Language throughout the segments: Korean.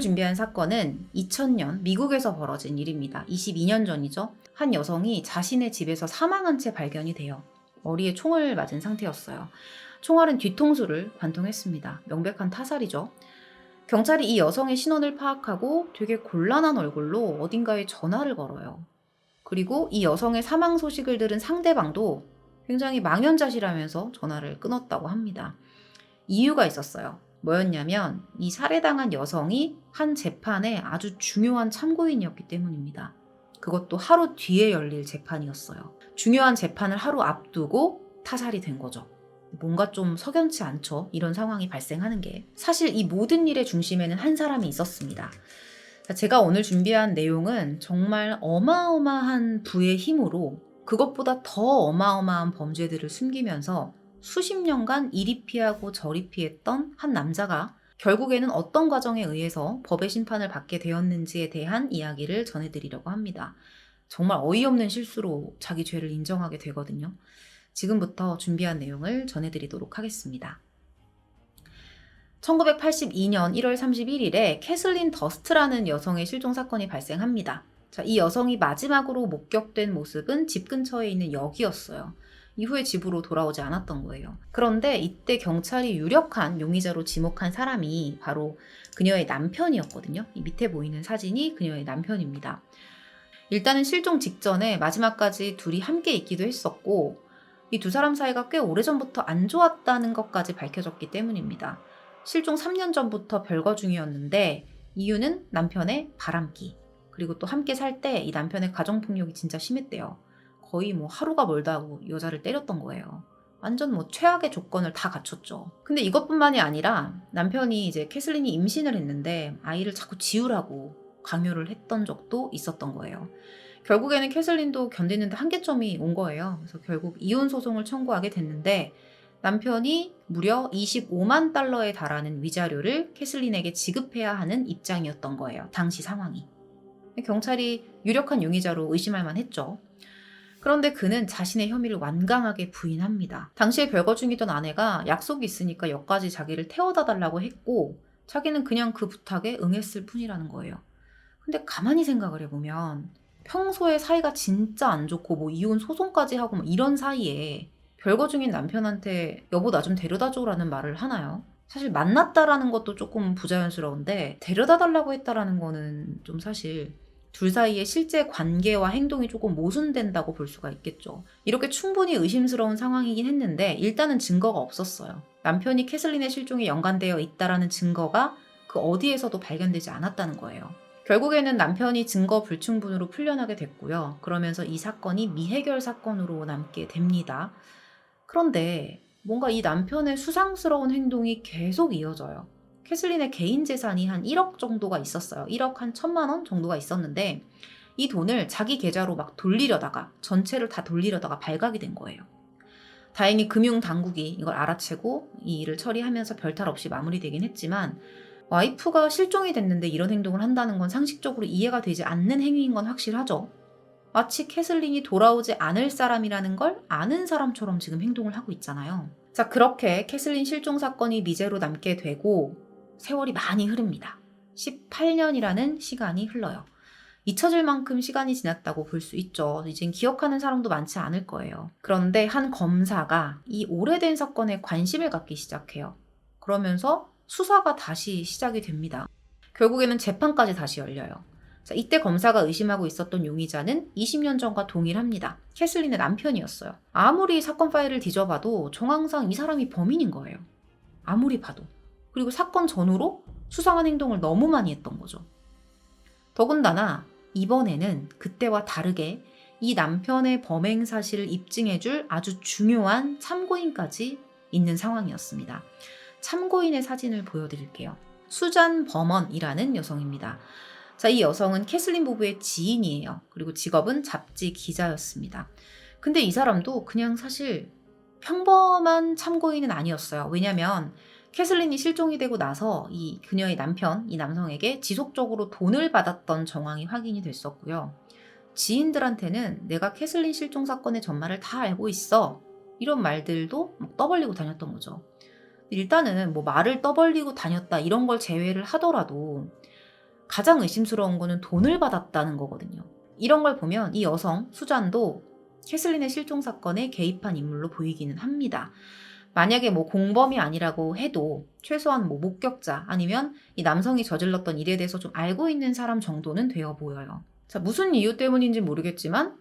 준비한 사건은 2000년 미국에서 벌어진 일입니다. 22년 전이죠. 한 여성이 자신의 집에서 사망한 채 발견이 돼요. 머리에 총을 맞은 상태였어요. 총알은 뒤통수를 관통했습니다. 명백한 타살이죠. 경찰이 이 여성의 신원을 파악하고 되게 곤란한 얼굴로 어딘가에 전화를 걸어요. 그리고 이 여성의 사망 소식을 들은 상대방도 굉장히 망연자실하면서 전화를 끊었다고 합니다. 이유가 있었어요. 뭐였냐면 이 살해당한 여성이 한 재판에 아주 중요한 참고인이었기 때문입니다. 그것도 하루 뒤에 열릴 재판이었어요. 중요한 재판을 하루 앞두고 타살이 된 거죠. 뭔가 좀 석연치 않죠? 이런 상황이 발생하는 게. 사실 이 모든 일의 중심에는 한 사람이 있었습니다. 제가 오늘 준비한 내용은 정말 어마어마한 부의 힘으로 그것보다 더 어마어마한 범죄들을 숨기면서 수십 년간 이리 피하고 저리 피했던 한 남자가 결국에는 어떤 과정에 의해서 법의 심판을 받게 되었는지에 대한 이야기를 전해드리려고 합니다. 정말 어이없는 실수로 자기 죄를 인정하게 되거든요. 지금부터 준비한 내용을 전해드리도록 하겠습니다. 1982년 1월 31일에 캐슬린 더스트라는 여성의 실종 사건이 발생합니다. 이 여성이 마지막으로 목격된 모습은 집 근처에 있는 역이었어요. 이후에 집으로 돌아오지 않았던 거예요. 그런데 이때 경찰이 유력한 용의자로 지목한 사람이 바로 그녀의 남편이었거든요. 이 밑에 보이는 사진이 그녀의 남편입니다. 일단은 실종 직전에 마지막까지 둘이 함께 있기도 했었고 이 두 사람 사이가 꽤 오래전부터 안 좋았다는 것까지 밝혀졌기 때문입니다. 실종 3년 전부터 별거 중이었는데 이유는 남편의 바람기, 그리고 또 함께 살 때 이 남편의 가정폭력이 진짜 심했대요. 거의 하루가 멀다고 여자를 때렸던 거예요. 완전 최악의 조건을 다 갖췄죠. 근데 이것뿐만이 아니라 남편이 이제 캐슬린이 임신을 했는데 아이를 자꾸 지우라고 강요를 했던 적도 있었던 거예요. 결국에는 캐슬린도 견디는데 한계점이 온 거예요. 그래서 결국 이혼 소송을 청구하게 됐는데 남편이 무려 25만 달러에 달하는 위자료를 캐슬린에게 지급해야 하는 입장이었던 거예요. 당시 상황이. 경찰이 유력한 용의자로 의심할 만했죠. 그런데 그는 자신의 혐의를 완강하게 부인합니다. 당시에 별거 중이던 아내가 약속이 있으니까 역까지 자기를 태워다 달라고 했고 자기는 그냥 그 부탁에 응했을 뿐이라는 거예요. 근데 가만히 생각을 해보면 평소에 사이가 진짜 안 좋고 이혼 소송까지 하고 이런 사이에 별거 중인 남편한테 여보 나 좀 데려다 줘라는 말을 하나요? 사실 만났다라는 것도 조금 부자연스러운데 데려다 달라고 했다라는 거는 좀 사실 둘 사이의 실제 관계와 행동이 조금 모순된다고 볼 수가 있겠죠. 이렇게 충분히 의심스러운 상황이긴 했는데 일단은 증거가 없었어요. 남편이 캐슬린의 실종에 연관되어 있다라는 증거가 그 어디에서도 발견되지 않았다는 거예요. 결국에는 남편이 증거 불충분으로 풀려나게 됐고요. 그러면서 이 사건이 미해결 사건으로 남게 됩니다. 그런데 뭔가 이 남편의 수상스러운 행동이 계속 이어져요. 캐슬린의 개인 재산이 한 1억 정도가 있었어요. 1억 한 1,000만 원 정도가 있었는데 이 돈을 자기 계좌로 돌리려다가 전체를 다 돌리려다가 발각이 된 거예요. 다행히 금융당국이 이걸 알아채고 이 일을 처리하면서 별탈 없이 마무리되긴 했지만 와이프가 실종이 됐는데 이런 행동을 한다는 건 상식적으로 이해가 되지 않는 행위인 건 확실하죠. 마치 캐슬린이 돌아오지 않을 사람이라는 걸 아는 사람처럼 지금 행동을 하고 있잖아요. 자, 그렇게 캐슬린 실종 사건이 미제로 남게 되고 세월이 많이 흐릅니다. 18년이라는 시간이 흘러요. 잊혀질 만큼 시간이 지났다고 볼 수 있죠. 이젠 기억하는 사람도 많지 않을 거예요. 그런데 한 검사가 이 오래된 사건에 관심을 갖기 시작해요. 그러면서 수사가 다시 시작이 됩니다. 결국에는 재판까지 다시 열려요. 자, 이때 검사가 의심하고 있었던 용의자는 20년 전과 동일합니다. 캐슬린의 남편이었어요. 아무리 사건 파일을 뒤져봐도 정황상 이 사람이 범인인 거예요. 아무리 봐도. 그리고 사건 전후로 수상한 행동을 너무 많이 했던 거죠. 더군다나 이번에는 그때와 다르게 이 남편의 범행 사실을 입증해줄 아주 중요한 참고인까지 있는 상황이었습니다. 참고인의 사진을 보여드릴게요. 수잔 버먼이라는 여성입니다. 자, 이 여성은 캐슬린 부부의 지인이에요. 그리고 직업은 잡지 기자였습니다. 근데 이 사람도 그냥 사실 평범한 참고인은 아니었어요. 왜냐면 캐슬린이 실종이 되고 나서 이 그녀의 남편, 이 남성에게 지속적으로 돈을 받았던 정황이 확인이 됐었고요. 지인들한테는 내가 캐슬린 실종 사건의 전말을 다 알고 있어. 이런 말들도 떠벌리고 다녔던 거죠. 일단은 말을 떠벌리고 다녔다 이런 걸 제외를 하더라도 가장 의심스러운 거는 돈을 받았다는 거거든요. 이런 걸 보면 이 여성 수잔도 캐슬린의 실종 사건에 개입한 인물로 보이기는 합니다. 만약에 뭐 공범이 아니라고 해도 최소한 뭐 목격자 아니면 이 남성이 저질렀던 일에 대해서 좀 알고 있는 사람 정도는 되어 보여요. 자, 무슨 이유 때문인지 모르겠지만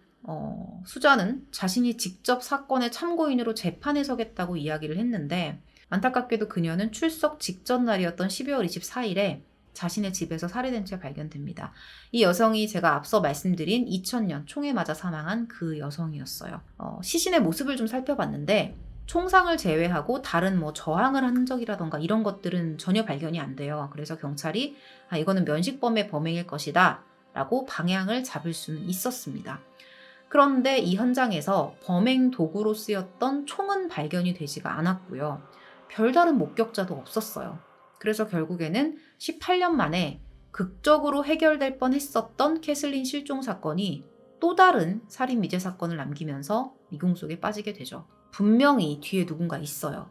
수잔은 자신이 직접 사건의 참고인으로 재판에 서겠다고 이야기를 했는데 안타깝게도 그녀는 출석 직전 날이었던 12월 24일에 자신의 집에서 살해된 채 발견됩니다. 이 여성이 제가 앞서 말씀드린 2000년 총에 맞아 사망한 그 여성이었어요. 시신의 모습을 좀 살펴봤는데 총상을 제외하고 다른 뭐 저항을 한 흔적이라던가 이런 것들은 전혀 발견이 안 돼요. 그래서 경찰이 이거는 면식범의 범행일 것이다 라고 방향을 잡을 수는 있었습니다. 그런데 이 현장에서 범행 도구로 쓰였던 총은 발견이 되지가 않았고요. 별다른 목격자도 없었어요. 그래서 결국에는 18년 만에 극적으로 해결될 뻔했었던 캐슬린 실종 사건이 또 다른 살인 미제 사건을 남기면서 미궁 속에 빠지게 되죠. 분명히 뒤에 누군가 있어요.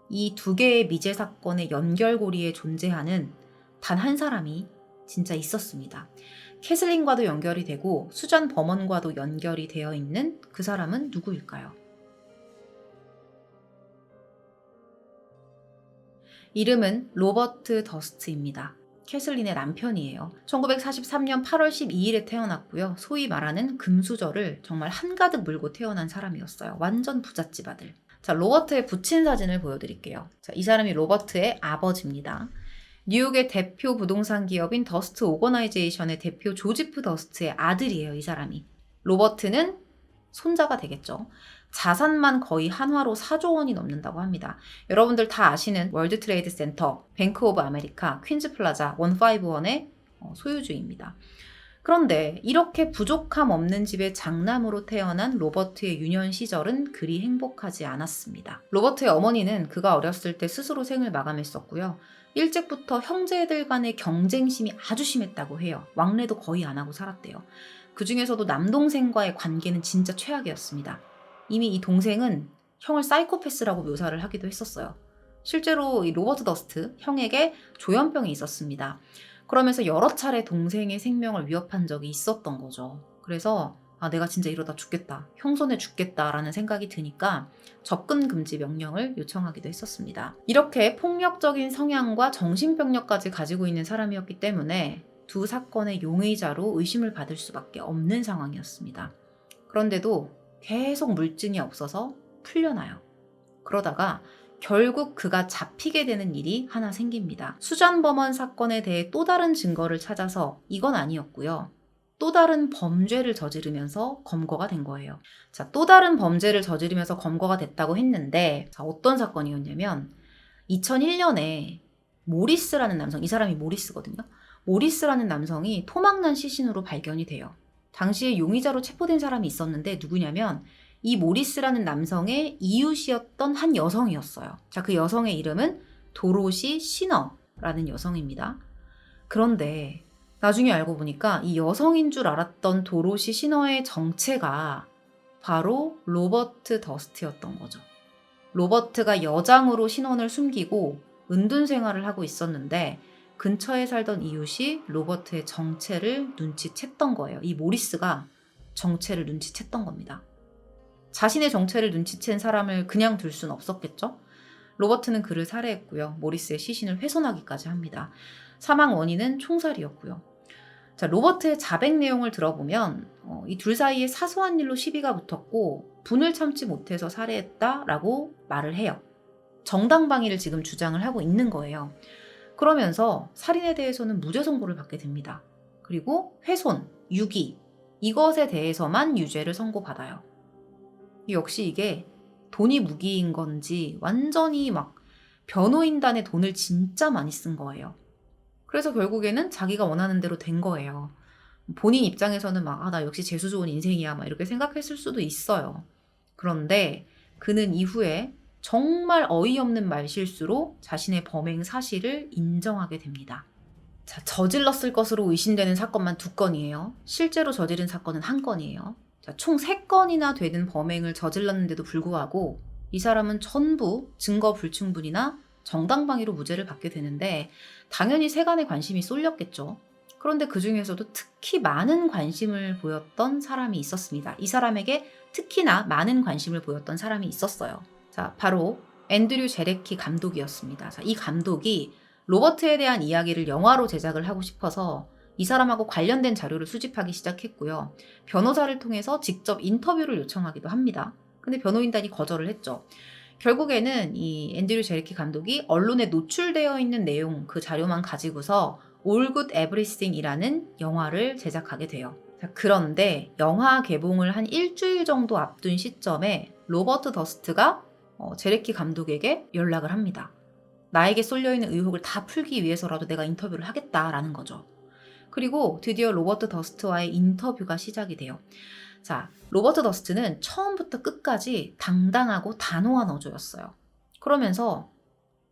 이 두 개의 미제 사건의 연결고리에 존재하는 단 한 사람이 진짜 있었습니다. 캐슬린과도 연결이 되고 수잔 범원과도 연결이 되어 있는 그 사람은 누구일까요? 이름은 로버트 더스트입니다. 캐슬린의 남편이에요. 1943년 8월 12일에 태어났고요. 소위 말하는 금수저를 정말 한가득 물고 태어난 사람이었어요. 완전 부잣집 아들. 자, 로버트의 부친 사진을 보여드릴게요. 자, 이 사람이 로버트의 아버지입니다. 뉴욕의 대표 부동산 기업인 더스트 오거나이제이션의 대표 조지프 더스트의 아들이에요, 이 사람이. 로버트는 손자가 되겠죠. 자산만 거의 한화로 4조 원이 넘는다고 합니다. 여러분들 다 아시는 월드 트레이드 센터, 뱅크 오브 아메리카, 퀸즈 플라자 151의 소유주입니다. 그런데 이렇게 부족함 없는 집의 장남으로 태어난 로버트의 유년 시절은 그리 행복하지 않았습니다. 로버트의 어머니는 그가 어렸을 때 스스로 생을 마감했었고요. 일찍부터 형제들 간의 경쟁심이 아주 심했다고 해요. 왕래도 거의 안 하고 살았대요. 그 중에서도 남동생과의 관계는 진짜 최악이었습니다. 이미 이 동생은 형을 사이코패스라고 묘사를 하기도 했었어요. 실제로 이 로버트 더스트 형에게 조현병이 있었습니다. 그러면서 여러 차례 동생의 생명을 위협한 적이 있었던 거죠. 그래서 내가 진짜 이러다 죽겠다, 형 손에 죽겠다라는 생각이 드니까 접근 금지 명령을 요청하기도 했었습니다. 이렇게 폭력적인 성향과 정신병력까지 가지고 있는 사람이었기 때문에 두 사건의 용의자로 의심을 받을 수밖에 없는 상황이었습니다. 그런데도 계속 물증이 없어서 풀려나요. 그러다가 결국 그가 잡히게 되는 일이 하나 생깁니다. 수잔 범원 사건에 대해 또 다른 증거를 찾아서 이건 아니었고요. 또 다른 범죄를 저지르면서 검거가 된 거예요. 자, 또 다른 범죄를 저지르면서 검거가 됐다고 했는데 어떤 사건이었냐면 2001년에 모리스라는 남성, 이 사람이 모리스거든요. 모리스라는 남성이 토막난 시신으로 발견이 돼요. 당시에 용의자로 체포된 사람이 있었는데 누구냐면 이 모리스라는 남성의 이웃이었던 한 여성이었어요. 자, 그 여성의 이름은 도로시 시너라는 여성입니다. 그런데 나중에 알고 보니까 이 여성인 줄 알았던 도로시 시너의 정체가 바로 로버트 더스트였던 거죠. 로버트가 여장으로 신원을 숨기고 은둔 생활을 하고 있었는데 근처에 살던 이웃이 로버트의 정체를 눈치챘던 거예요. 이 모리스가 정체를 눈치챘던 겁니다. 자신의 정체를 눈치챈 사람을 그냥 둘 수는 없었겠죠? 로버트는 그를 살해했고요. 모리스의 시신을 훼손하기까지 합니다. 사망 원인은 총살이었고요. 자, 로버트의 자백 내용을 들어보면 이 둘 사이에 사소한 일로 시비가 붙었고 분을 참지 못해서 살해했다라고 말을 해요. 정당방위를 지금 주장을 하고 있는 거예요. 그러면서 살인에 대해서는 무죄 선고를 받게 됩니다. 그리고 훼손, 유기 이것에 대해서만 유죄를 선고받아요. 역시 이게 돈이 무기인 건지 완전히 막 변호인단의 돈을 진짜 많이 쓴 거예요. 그래서 결국에는 자기가 원하는 대로 된 거예요. 본인 입장에서는 나 역시 재수 좋은 인생이야 이렇게 생각했을 수도 있어요. 그런데 그는 이후에 정말 어이없는 말실수로 자신의 범행 사실을 인정하게 됩니다. 자, 저질렀을 것으로 의심되는 사건만 2건이에요. 실제로 저지른 사건은 1건이에요. 자, 총 3건이나 되는 범행을 저질렀는데도 불구하고 이 사람은 전부 증거 불충분이나 정당방위로 무죄를 받게 되는데 당연히 세간의 관심이 쏠렸겠죠. 그런데 그 중에서도 특히 많은 관심을 보였던 사람이 있었습니다. 이 사람에게 특히나 많은 관심을 보였던 사람이 있었어요. 자, 바로 앤드류 제레키 감독이었습니다. 자, 이 감독이 로버트에 대한 이야기를 영화로 제작을 하고 싶어서 이 사람하고 관련된 자료를 수집하기 시작했고요. 변호사를 통해서 직접 인터뷰를 요청하기도 합니다. 근데 변호인단이 거절을 했죠. 결국에는 이 앤드류 제레키 감독이 언론에 노출되어 있는 내용 그 자료만 가지고서 All Good Everything이라는 영화를 제작하게 돼요. 자, 그런데 영화 개봉을 한 일주일 정도 앞둔 시점에 로버트 더스트가 제레키 감독에게 연락을 합니다. 나에게 쏠려있는 의혹을 다 풀기 위해서라도 내가 인터뷰를 하겠다라는 거죠. 그리고 드디어 로버트 더스트와의 인터뷰가 시작이 돼요. 자, 로버트 더스트는 처음부터 끝까지 당당하고 단호한 어조였어요. 그러면서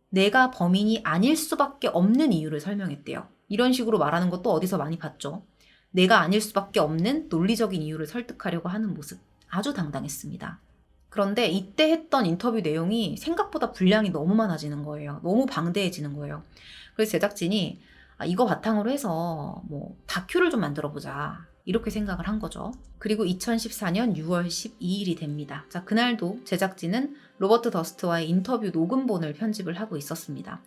내가 범인이 아닐 수밖에 없는 이유를 설명했대요. 이런 식으로 말하는 것도 어디서 많이 봤죠. 내가 아닐 수밖에 없는 논리적인 이유를 설득하려고 하는 모습. 아주 당당했습니다. 그런데 이때 했던 인터뷰 내용이 생각보다 분량이 너무 많아지는 거예요. 너무 방대해지는 거예요. 그래서 제작진이 이거 바탕으로 해서 다큐를 좀 만들어 보자. 이렇게 생각을 한 거죠. 그리고 2014년 6월 12일이 됩니다. 자, 그날도 제작진은 로버트 더스트와의 인터뷰 녹음본을 편집을 하고 있었습니다.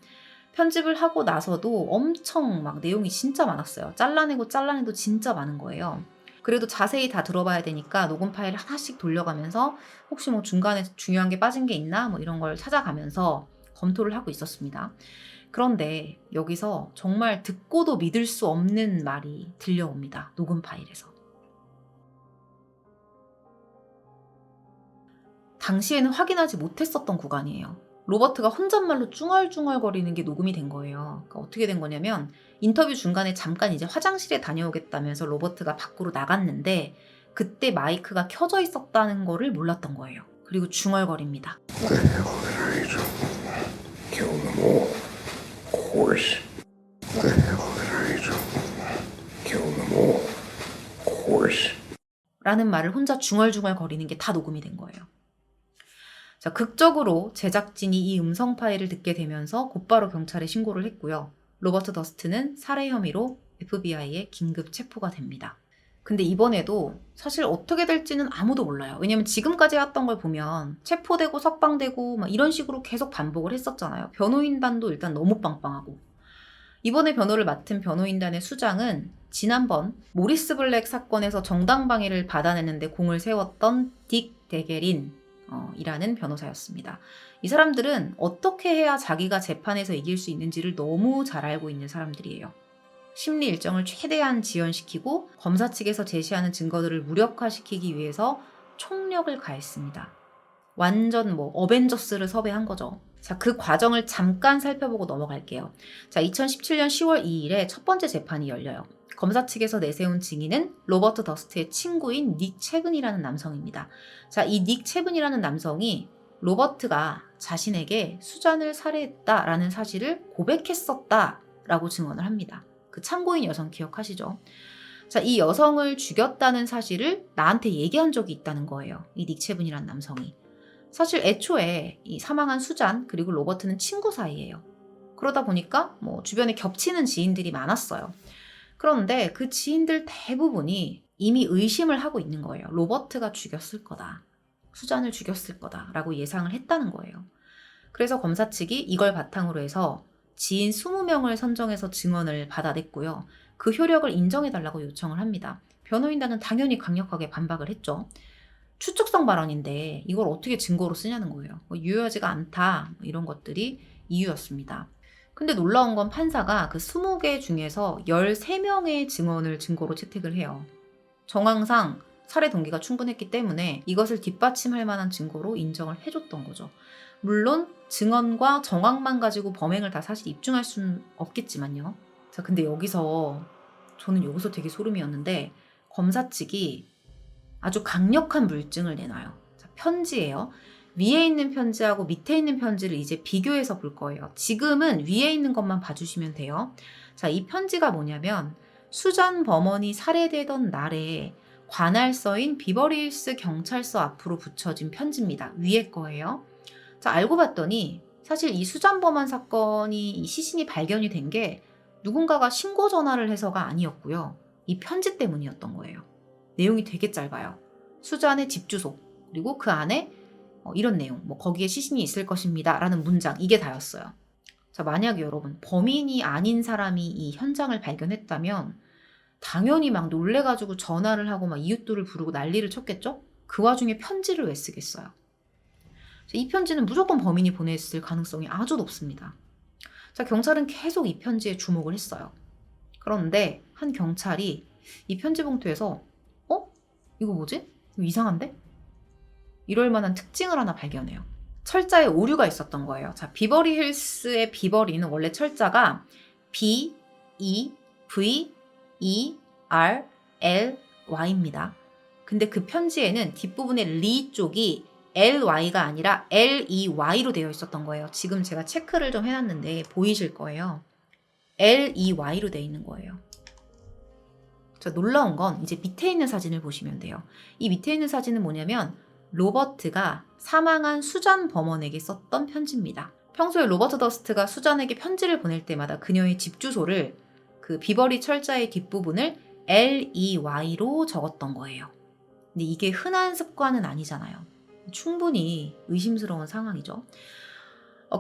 편집을 하고 나서도 엄청 막 내용이 진짜 많았어요. 잘라내고 잘라내도 진짜 많은 거예요. 그래도 자세히 다 들어봐야 되니까 녹음 파일을 하나씩 돌려가면서 혹시 중간에 중요한 게 빠진 게 있나 이런 걸 찾아가면서 검토를 하고 있었습니다. 그런데 여기서 정말 듣고도 믿을 수 없는 말이 들려옵니다. 녹음 파일에서. 당시에는 확인하지 못했었던 구간이에요. 로버트가 혼잣말로 쭝얼쭝얼거리는 게 녹음이 된 거예요. 그러니까 어떻게 된 거냐면 인터뷰 중간에 잠깐 이제 화장실에 다녀오겠다면서 로버트가 밖으로 나갔는데 그때 마이크가 켜져 있었다는 거를 몰랐던 거예요. 그리고 중얼거립니다. 라는 말을 혼자 중얼중얼거리는 게 다 녹음이 된 거예요. 자, 극적으로 제작진이 이 음성 파일을 듣게 되면서 곧바로 경찰에 신고를 했고요. 로버트 더스트는 살해 혐의로 FBI에 긴급 체포가 됩니다. 근데 이번에도 사실 어떻게 될지는 아무도 몰라요. 왜냐면 지금까지 했던 걸 보면 체포되고 석방되고 막 이런 식으로 계속 반복을 했었잖아요. 변호인단도 일단 너무 빵빵하고. 이번에 변호를 맡은 변호인단의 수장은 지난번 모리스 블랙 사건에서 정당방위를 받아내는데 공을 세웠던 딕 데게린 이라는 변호사였습니다. 이 사람들은 어떻게 해야 자기가 재판에서 이길 수 있는지를 너무 잘 알고 있는 사람들이에요. 심리 일정을 최대한 지연시키고 검사 측에서 제시하는 증거들을 무력화시키기 위해서 총력을 가했습니다. 완전 어벤져스를 섭외한 거죠. 자, 그 과정을 잠깐 살펴보고 넘어갈게요. 자, 2017년 10월 2일에 첫 번째 재판이 열려요. 검사 측에서 내세운 증인은 로버트 더스트의 친구인 닉 채븐이라는 남성입니다. 자, 이 닉 채븐이라는 남성이 로버트가 자신에게 수잔을 살해했다라는 사실을 고백했었다라고 증언을 합니다. 그 참고인 여성 기억하시죠? 자, 이 여성을 죽였다는 사실을 나한테 얘기한 적이 있다는 거예요. 이 닉 채븐이라는 남성이. 사실 애초에 이 사망한 수잔 그리고 로버트는 친구 사이예요. 그러다 보니까 주변에 겹치는 지인들이 많았어요. 그런데 그 지인들 대부분이 이미 의심을 하고 있는 거예요. 로버트가 죽였을 거다. 수잔을 죽였을 거다라고 예상을 했다는 거예요. 그래서 검사 측이 이걸 바탕으로 해서 지인 20명을 선정해서 증언을 받아냈고요. 그 효력을 인정해달라고 요청을 합니다. 변호인단은 당연히 강력하게 반박을 했죠. 추측성 발언인데 이걸 어떻게 증거로 쓰냐는 거예요. 유효하지가 않다 이런 것들이 이유였습니다. 근데 놀라운 건 판사가 그 20개 중에서 13명의 증언을 증거로 채택을 해요. 정황상 살해 동기가 충분했기 때문에 이것을 뒷받침할 만한 증거로 인정을 해줬던 거죠. 물론 증언과 정황만 가지고 범행을 다 사실 입증할 수는 없겠지만요. 자, 근데 저는 여기서 되게 소름이었는데 검사 측이 아주 강력한 물증을 내놔요. 자, 편지예요. 위에 있는 편지하고 밑에 있는 편지를 이제 비교해서 볼 거예요. 지금은 위에 있는 것만 봐주시면 돼요. 자, 이 편지가 뭐냐면 수잔 범원이 살해되던 날에 관할서인 비버리힐스 경찰서 앞으로 붙여진 편지입니다. 위에 거예요. 자, 알고 봤더니 사실 이 수잔 범한 사건이 이 시신이 발견이 된 게 누군가가 신고 전화를 해서가 아니었고요. 이 편지 때문이었던 거예요. 내용이 되게 짧아요. 수잔의 집 주소, 그리고 그 안에 이런 내용, 뭐 거기에 시신이 있을 것입니다 라는 문장, 이게 다였어요. 자, 만약에 여러분 범인이 아닌 사람이 이 현장을 발견했다면 당연히 막 놀래가지고 전화를 하고 막 이웃들을 부르고 난리를 쳤겠죠? 그 와중에 편지를 왜 쓰겠어요? 이 편지는 무조건 범인이 보냈을 가능성이 아주 높습니다. 자, 경찰은 계속 이 편지에 주목을 했어요. 그런데 한 경찰이 이 편지 봉투에서 이거 뭐지? 이거 이상한데? 이럴 만한 특징을 하나 발견해요. 철자에 오류가 있었던 거예요. 자, 비버리 힐스의 비버리는 원래 철자가 B, E, V, E, R, L, Y입니다. 근데 그 편지에는 뒷부분에 리 쪽이 LY가 아니라 LEY로 되어 있었던 거예요. 지금 제가 체크를 좀 해놨는데 보이실 거예요. LEY로 되어 있는 거예요. 자, 놀라운 건 이제 밑에 있는 사진을 보시면 돼요. 이 밑에 있는 사진은 뭐냐면 로버트가 사망한 수잔 범원에게 썼던 편지입니다. 평소에 로버트 더스트가 수잔에게 편지를 보낼 때마다 그녀의 집 주소를 그 비버리 철자의 뒷부분을 LEY로 적었던 거예요. 근데 이게 흔한 습관은 아니잖아요. 충분히 의심스러운 상황이죠.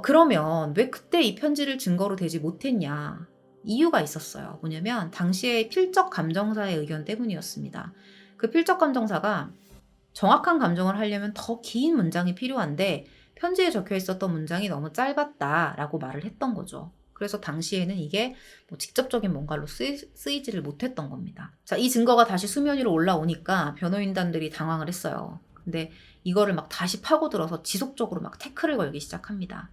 그러면 왜 그때 이 편지를 증거로 대지 못했냐? 이유가 있었어요. 뭐냐면 당시의 필적 감정사의 의견 때문이었습니다. 그 필적 감정사가 정확한 감정을 하려면 더 긴 문장이 필요한데 편지에 적혀 있었던 문장이 너무 짧았다라고 말을 했던 거죠. 그래서 당시에는 이게 뭐 직접적인 뭔가로 쓰이지를 못했던 겁니다. 자, 이 증거가 다시 수면 위로 올라오니까 변호인단들이 당황을 했어요. 근데 이거를 막 다시 파고들어서 지속적으로 막 태클을 걸기 시작합니다.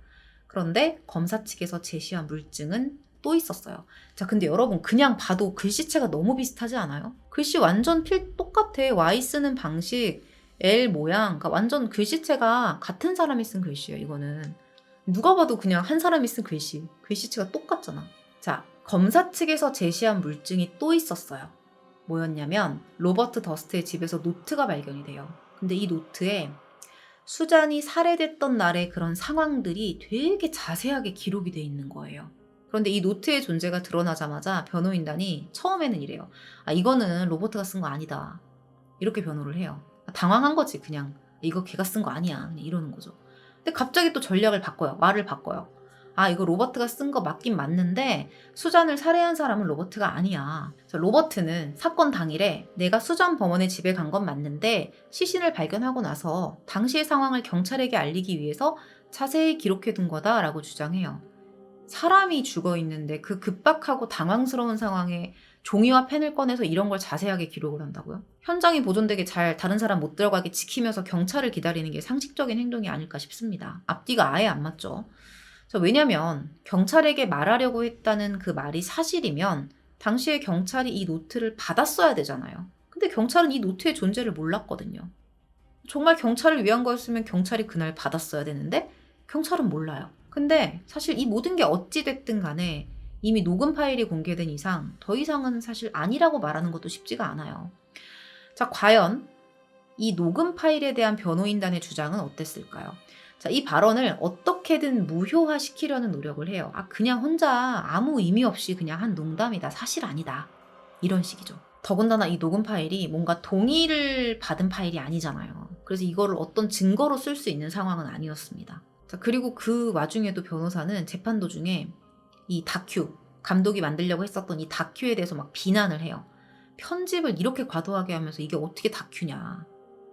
그런데 검사 측에서 제시한 물증은 또 있었어요. 자, 근데 여러분 그냥 봐도 글씨체가 너무 비슷하지 않아요? 글씨 완전 똑같아. Y 쓰는 방식, L 모양, 그러니까 완전 글씨체가 같은 사람이 쓴 글씨예요. 이거는 누가 봐도 그냥 한 사람이 쓴 글씨체가 똑같잖아. 자, 검사 측에서 제시한 물증이 또 있었어요. 뭐였냐면 로버트 더스트의 집에서 노트가 발견이 돼요. 근데 이 노트에 수잔이 살해됐던 날의 그런 상황들이 되게 자세하게 기록이 돼 있는 거예요. 그런데 이 노트의 존재가 드러나자마자 변호인단이 처음에는 이래요. 이거는 로버트가 쓴 거 아니다. 이렇게 변호를 해요. 당황한 거지. 그냥 이거 걔가 쓴 거 아니야. 그냥 이러는 거죠. 근데 갑자기 또 전략을 바꿔요. 말을 바꿔요. 이거 로버트가 쓴 거 맞긴 맞는데 수잔을 살해한 사람은 로버트가 아니야. 로버트는 사건 당일에 내가 수잔 범원의 집에 간 건 맞는데 시신을 발견하고 나서 당시의 상황을 경찰에게 알리기 위해서 자세히 기록해둔 거다라고 주장해요. 사람이 죽어 있는데 그 급박하고 당황스러운 상황에 종이와 펜을 꺼내서 이런 걸 자세하게 기록을 한다고요? 현장이 보존되게 잘 다른 사람 못 들어가게 지키면서 경찰을 기다리는 게 상식적인 행동이 아닐까 싶습니다. 앞뒤가 아예 안 맞죠. 왜냐면 경찰에게 말하려고 했다는 그 말이 사실이면 당시에 경찰이 이 노트를 받았어야 되잖아요. 근데 경찰은 이 노트의 존재를 몰랐거든요. 정말 경찰을 위한 거였으면 경찰이 그날 받았어야 되는데 경찰은 몰라요. 근데 사실 이 모든 게 어찌됐든 간에 이미 녹음 파일이 공개된 이상 더 이상은 사실 아니라고 말하는 것도 쉽지가 않아요. 자, 과연 이 녹음 파일에 대한 변호인단의 주장은 어땠을까요? 자, 이 발언을 어떻게든 무효화시키려는 노력을 해요. 그냥 혼자 아무 의미 없이 그냥 한 농담이다. 사실 아니다. 이런 식이죠. 더군다나 이 녹음 파일이 뭔가 동의를 받은 파일이 아니잖아요. 그래서 이거를 어떤 증거로 쓸 수 있는 상황은 아니었습니다. 자, 그리고 그 와중에도 변호사는 재판 도중에 이 다큐, 감독이 만들려고 했었던 이 다큐에 대해서 막 비난을 해요. 편집을 이렇게 과도하게 하면서 이게 어떻게 다큐냐.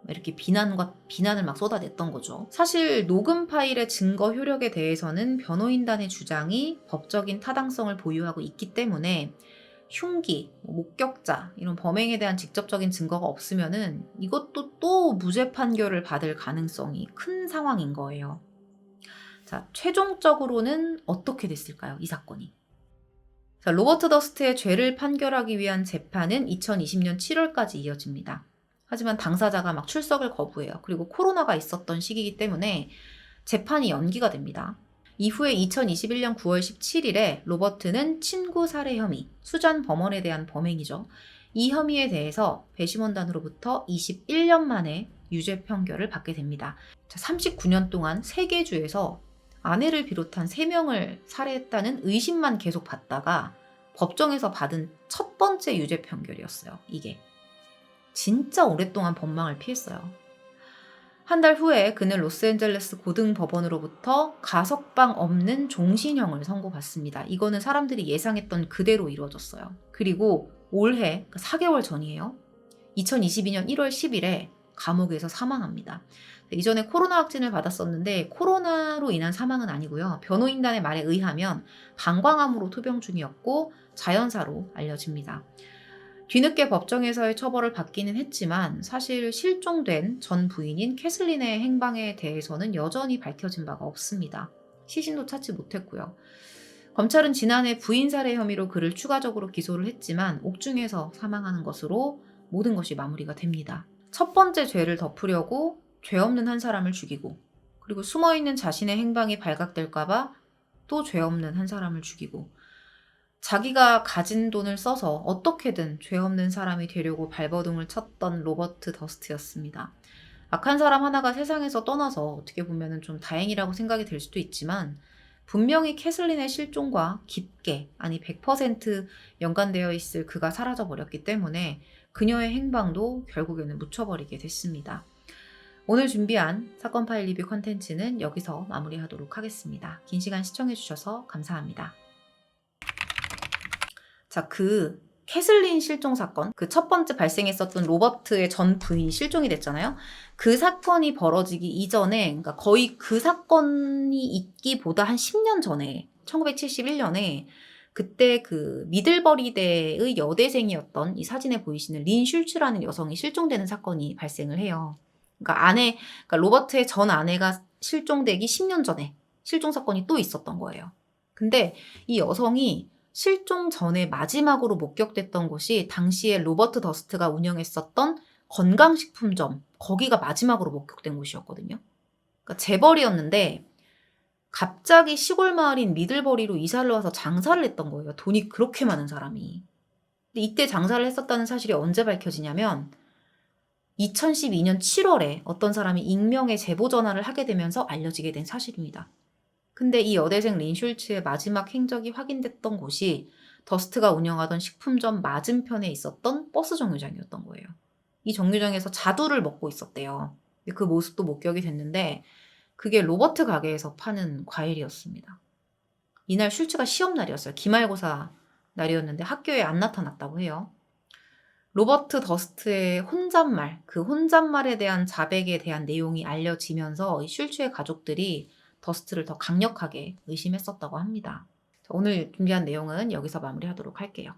이렇게 비난을 막 쏟아냈던 거죠. 사실 녹음 파일의 증거 효력에 대해서는 변호인단의 주장이 법적인 타당성을 보유하고 있기 때문에 흉기, 목격자, 이런 범행에 대한 직접적인 증거가 없으면은 이것도 또 무죄 판결을 받을 가능성이 큰 상황인 거예요. 자, 최종적으로는 어떻게 됐을까요? 이 사건이. 자, 로버트 더스트의 죄를 판결하기 위한 재판은 2020년 7월까지 이어집니다. 하지만 당사자가 막 출석을 거부해요. 그리고 코로나가 있었던 시기이기 때문에 재판이 연기가 됩니다. 이후에 2021년 9월 17일에 로버트는 친구 살해 혐의, 수잔 범원에 대한 범행이죠. 이 혐의에 대해서 배심원단으로부터 21년 만에 유죄 판결을 받게 됩니다. 39년 동안 3개 주에서 아내를 비롯한 3명을 살해했다는 의심만 계속 받다가 법정에서 받은 첫 번째 유죄 판결이었어요. 이게. 진짜 오랫동안 법망을 피했어요. 한 달 후에 그는 로스앤젤레스 고등법원으로부터 가석방 없는 종신형을 선고받습니다. 이거는 사람들이 예상했던 그대로 이루어졌어요. 그리고 올해 4개월 전이에요. 2022년 1월 10일에 감옥에서 사망합니다. 이전에 코로나 확진을 받았었는데 코로나로 인한 사망은 아니고요. 변호인단의 말에 의하면 방광암으로 투병 중이었고 자연사로 알려집니다. 뒤늦게 법정에서의 처벌을 받기는 했지만 사실 실종된 전 부인인 캐슬린의 행방에 대해서는 여전히 밝혀진 바가 없습니다. 시신도 찾지 못했고요. 검찰은 지난해 부인 살해 혐의로 그를 추가적으로 기소를 했지만 옥중에서 사망하는 것으로 모든 것이 마무리가 됩니다. 첫 번째 죄를 덮으려고 죄 없는 한 사람을 죽이고, 그리고 숨어있는 자신의 행방이 발각될까봐 또 죄 없는 한 사람을 죽이고, 자기가 가진 돈을 써서 어떻게든 죄 없는 사람이 되려고 발버둥을 쳤던 로버트 더스트였습니다. 악한 사람 하나가 세상에서 떠나서 어떻게 보면 좀 다행이라고 생각이 들 수도 있지만 분명히 캐슬린의 실종과 깊게, 아니 100% 연관되어 있을 그가 사라져버렸기 때문에 그녀의 행방도 결국에는 묻혀버리게 됐습니다. 오늘 준비한 사건 파일 리뷰 컨텐츠는 여기서 마무리하도록 하겠습니다. 긴 시간 시청해주셔서 감사합니다. 자, 그 캐슬린 실종 사건, 그 첫 번째 발생했었던 로버트의 전 부인이 실종이 됐잖아요. 그 사건이 벌어지기 이전에, 그러니까 거의 그 사건이 있기보다 한 10년 전에, 1971년에 그때 그 미들버리대의 여대생이었던 이 사진에 보이시는 린 슐츠라는 여성이 실종되는 사건이 발생을 해요. 그러니까 로버트의 전 아내가 실종되기 10년 전에 실종 사건이 또 있었던 거예요. 근데 이 여성이 실종 전에 마지막으로 목격됐던 곳이 당시에 로버트 더스트가 운영했었던 건강식품점, 거기가 마지막으로 목격된 곳이었거든요. 그러니까 재벌이었는데 갑자기 시골 마을인 미들버리로 이사를 와서 장사를 했던 거예요. 돈이 그렇게 많은 사람이. 근데 이때 장사를 했었다는 사실이 언제 밝혀지냐면 2012년 7월에 어떤 사람이 익명의 제보 전화를 하게 되면서 알려지게 된 사실입니다. 근데 이 여대생 린 슐츠의 마지막 행적이 확인됐던 곳이 더스트가 운영하던 식품점 맞은편에 있었던 버스 정류장이었던 거예요. 이 정류장에서 자두를 먹고 있었대요. 그 모습도 목격이 됐는데 그게 로버트 가게에서 파는 과일이었습니다. 이날 슐츠가 시험날이었어요. 기말고사 날이었는데 학교에 안 나타났다고 해요. 로버트 더스트의 혼잣말, 그 혼잣말에 대한 자백에 대한 내용이 알려지면서 이 슐츠의 가족들이 더스트를 더 강력하게 의심했었다고 합니다. 오늘 준비한 내용은 여기서 마무리하도록 할게요.